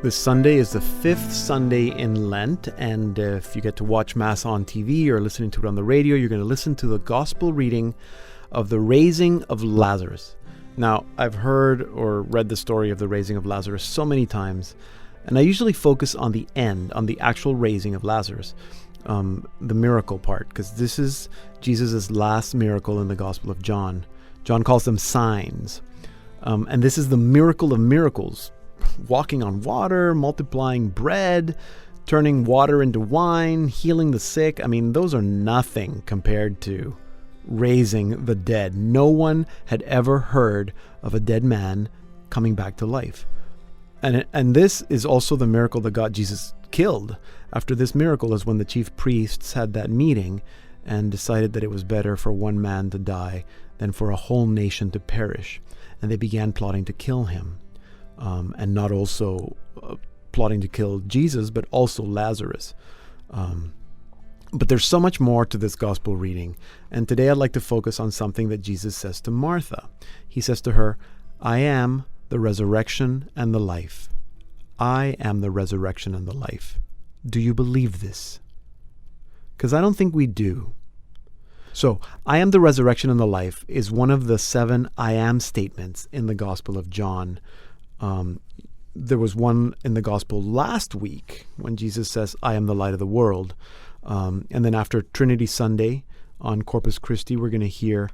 This Sunday is the fifth Sunday in Lent, and if you get to watch Mass on TV or listening to it on the radio, you're going to listen to the Gospel reading of the Raising of Lazarus. Now, I've heard or read the story of the Raising of Lazarus so many times, and I usually focus on the end, on the actual raising of Lazarus, the miracle part, because this is Jesus' last miracle in the Gospel of John. John calls them signs, and this is the miracle of miracles. Walking on water, multiplying bread, turning water into wine, healing the sick. I mean, those are nothing compared to raising the dead. No one had ever heard of a dead man coming back to life. And this is also the miracle that got Jesus killed. After this miracle is when the chief priests had that meeting and decided that it was better for one man to die than for a whole nation to perish. And they began plotting to kill him. And not also plotting to kill Jesus, but also Lazarus. But there's so much more to this gospel reading. And today I'd like to focus on something that Jesus says to Martha. He says to her, I am the resurrection and the life. I am the resurrection and the life. Do you believe this? Because I don't think we do. So, I am the resurrection and the life is one of the 7 I am statements in the Gospel of John. There was one in the gospel last week when Jesus says, I am the light of the world. And then after Trinity Sunday on Corpus Christi, we're going to hear,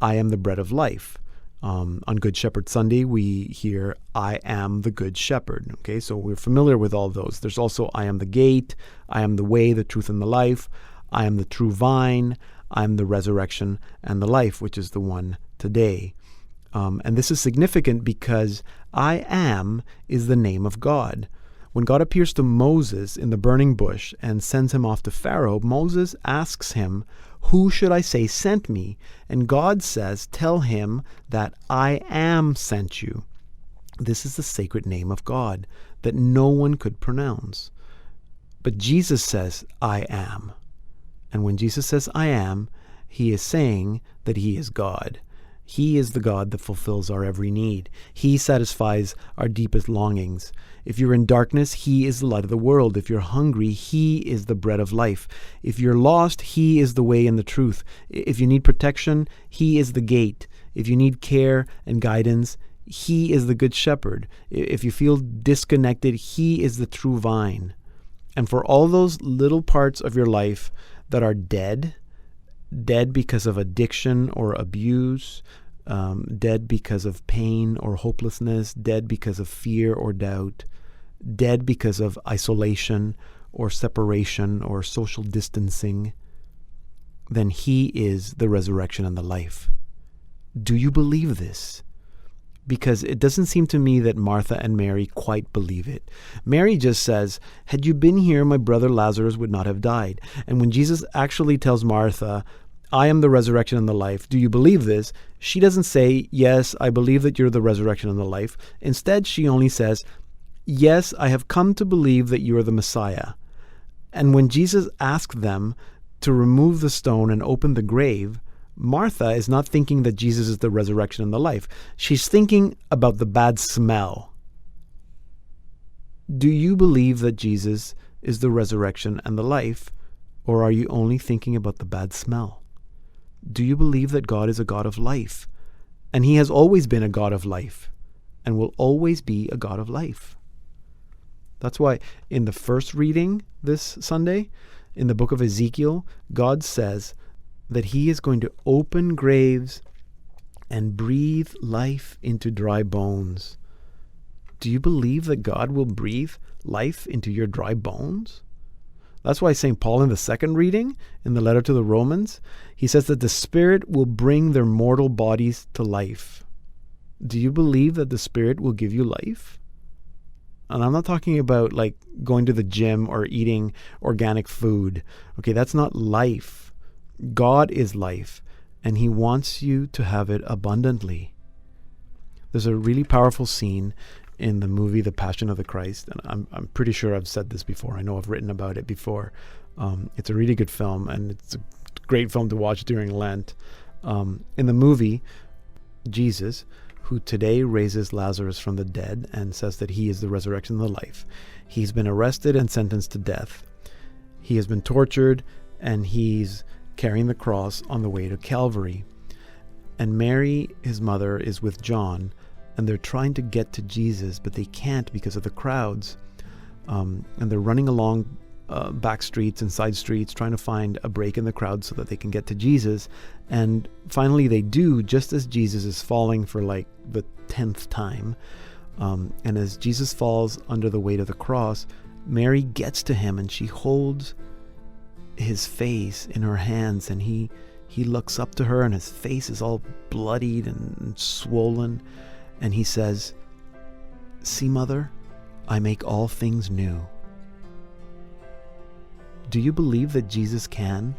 I am the bread of life. On Good Shepherd Sunday, we hear, I am the good shepherd. Okay, so we're familiar with all those. There's also, I am the gate. I am the way, the truth, and the life. I am the true vine. I am the resurrection and the life, which is the one today. And this is significant because I am is the name of God. When God appears to Moses in the burning bush and sends him off to Pharaoh, Moses asks him, who should I say sent me? And God says, tell him that I am sent you. This is the sacred name of God that no one could pronounce. But Jesus says, I am. And when Jesus says, I am, he is saying that he is God. He is the God that fulfills our every need. He satisfies our deepest longings. If you're in darkness, he is the light of the world. If you're hungry, he is the bread of life. If you're lost, he is the way and the truth. If you need protection, he is the gate. If you need care and guidance, he is the good shepherd. If you feel disconnected, he is the true vine. And for all those little parts of your life that are dead because of addiction or abuse, dead because of pain or hopelessness, dead because of fear or doubt, dead because of isolation or separation or social distancing, then he is the resurrection and the life. Do you believe this? Because it doesn't seem to me that Martha and Mary quite believe it. Mary just says, had you been here, my brother Lazarus would not have died. And when Jesus actually tells Martha, I am the resurrection and the life, do you believe this? She doesn't say, yes, I believe that you're the resurrection and the life. Instead, she only says, yes, I have come to believe that you are the Messiah. And when Jesus asked them to remove the stone and open the grave, Martha is not thinking that Jesus is the resurrection and the life. She's thinking about the bad smell. Do you believe that Jesus is the resurrection and the life, or are you only thinking about the bad smell? Do you believe that God is a God of life? And he has always been a God of life and will always be a God of life. That's why in the first reading this Sunday, in the book of Ezekiel, God says that he is going to open graves and breathe life into dry bones. Do you believe that God will breathe life into your dry bones? That's why St. Paul in the second reading, in the letter to the Romans, he says that the Spirit will bring their mortal bodies to life. Do you believe that the Spirit will give you life? And I'm not talking about like going to the gym or eating organic food. Okay, that's not life. God is life, and he wants you to have it abundantly. There's a really powerful scene in the movie The Passion of the Christ, and I'm pretty sure I've said this before. I know I've written about it before. It's a really good film, and it's a great film to watch during Lent. In the movie, Jesus, who today raises Lazarus from the dead and says that he is the resurrection and the life. He's been arrested and sentenced to death. He has been tortured, and he's carrying the cross on the way to Calvary. And Mary, his mother, is with John, and they're trying to get to Jesus, but they can't because of the crowds. And they're running along back streets and side streets trying to find a break in the crowd so that they can get to Jesus. And finally they do, just as Jesus is falling for like the 10th time. And as Jesus falls under the weight of the cross, Mary gets to him and she holds his face in her hands, and he looks up to her, and his face is all bloodied and swollen, and he says, "See, Mother, I make all things new." Do you believe that Jesus can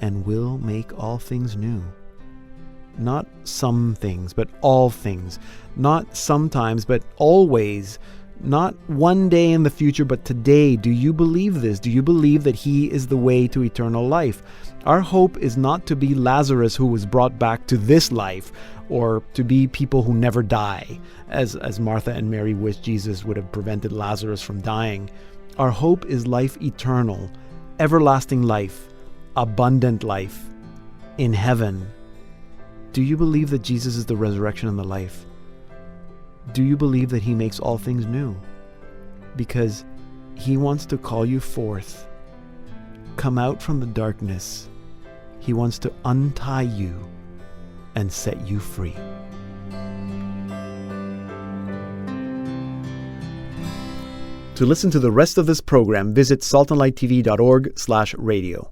and will make all things new? Not some things, but all things. Not sometimes, but always. Not one day in the future, but today. Do you believe this? Do you believe that he is the way to eternal life? Our hope is not to be Lazarus who was brought back to this life, or to be people who never die, as Martha and Mary wish Jesus would have prevented Lazarus from dying. Our hope is life eternal, everlasting life, abundant life, in heaven. Do you believe that Jesus is the resurrection and the life? Do you believe that he makes all things new? Because he wants to call you forth. Come out from the darkness. He wants to untie you and set you free. To listen to the rest of this program, visit saltandlighttv.org/radio.